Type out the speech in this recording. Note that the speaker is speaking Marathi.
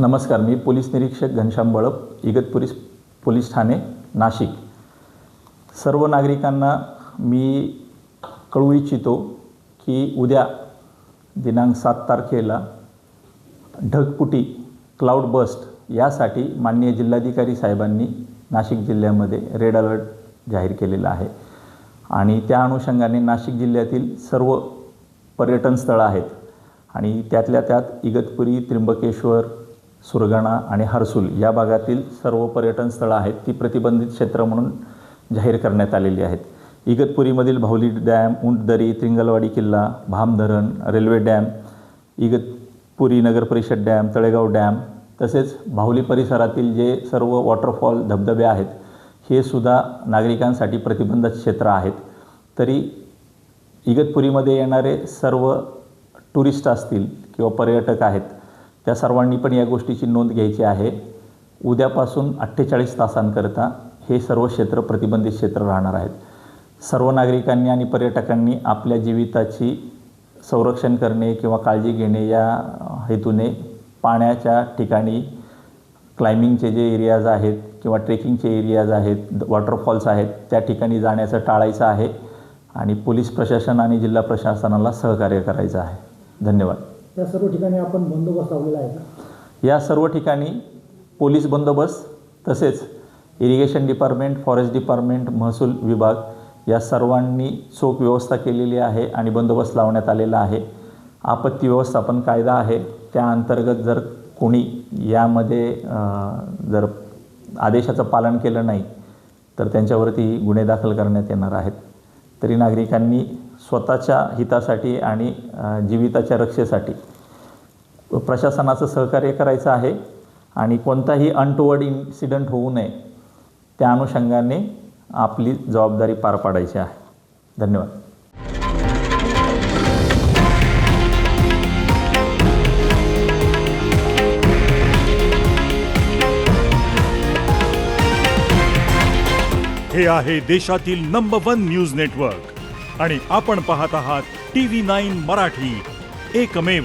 नमस्कार, मी पोलीस निरीक्षक घनश्याम बळप, इगतपुरी पोलीस ठाणे, नाशिक। सर्व नागरिकांना मी कळवू इच्छितो की उद्या दिनांक 7 तारखेला ढगफुटी क्लाउड बस्ट यासाठी माननीय जिल्हाधिकारी साहेबांनी नाशिक जिल्ह्यामध्ये रेड अलर्ट जाहीर केलेला आहे आणि त्या अनुषंगाने नाशिक जिल्ह्यातील सर्व पर्यटन स्थळं आहेत आणि त्यातल्या त्यात इगतपुरी, त्र्यंबकेश्वर, सुरगाणा आणि हर्सूल या भागातील सर्व पर्यटन स्थळं आहेत ती प्रतिबंधित क्षेत्र म्हणून जाहीर करण्यात आलेली आहेत। इगतपुरीमधील भावली डॅम, उंटदरी, त्रिंगलवाडी किल्ला, भाम धरण, रेल्वे डॅम, इगतपुरी नगर परिषद डॅम, तळेगाव डॅम तसेच भावली परिसरातील जे सर्व वॉटरफॉल, धबधबे आहेत हे सुद्धा नागरिकांसाठी प्रतिबंधित क्षेत्र आहेत। तरी इगतपुरीमध्ये येणारे सर्व टुरिस्ट असतील किंवा पर्यटक आहेत त्या सर्वांनी पण या गोष्टीची नोंद घ्यायची आहे। उद्यापासून 48 तासांकरता हे सर्व क्षेत्र प्रतिबंधित क्षेत्र राहणार आहेत। सर्व नागरिकांनी आणि पर्यटकांनी आपल्या जीविताची संरक्षण करणे किंवा काळजी घेणे या हेतूने पाण्याच्या ठिकाणी, क्लाइम्बिंगचे जे एरियाज आहेत किंवा ट्रेकिंगचे एरियाज आहेत, वॉटरफॉल्स आहेत त्या ठिकाणी जाण्याचं टाळायचं आहे आणि पोलीस प्रशासन आणि जिल्हा प्रशासनाला सहकार्य करायचं आहे। धन्यवाद। या सर्व ठिकाणी आपण बंदोबस्त लावलेला आहे का? या सर्व ठिकाणी पोलीस बंदोबस्त तसेच इरिगेशन डिपार्टमेंट, फॉरेस्ट डिपार्टमेंट, महसूल विभाग या सर्वांनी चोख व्यवस्था केलेली आहे आणि बंदोबस्त लावण्यात आलेला आहे। आपत्ती व्यवस्थापन कायदा आहे त्या अंतर्गत जर कोणी यामध्ये जर आदेशाचं पालन केलं नाही तर त्यांच्यावरती गुन्हे दाखल करण्यात येणार आहेत। तरी नागरिकांनी स्वतःच्या हितासाठी आणि जीविताच्या रक्षेसाठी प्रशासनाचं सहकार्य करायचं आहे आणि कोणताही अनटोवर्ड इन्सिडेंट होऊ नये त्या अनुषंगाने आपली जबाबदारी पार पाडायची आहे। धन्यवाद। हे आहे देशातील नंबर 1 न्यूज नेटवर्क आणि आपण पाहत आहात TV9 मराठी, एकमेव।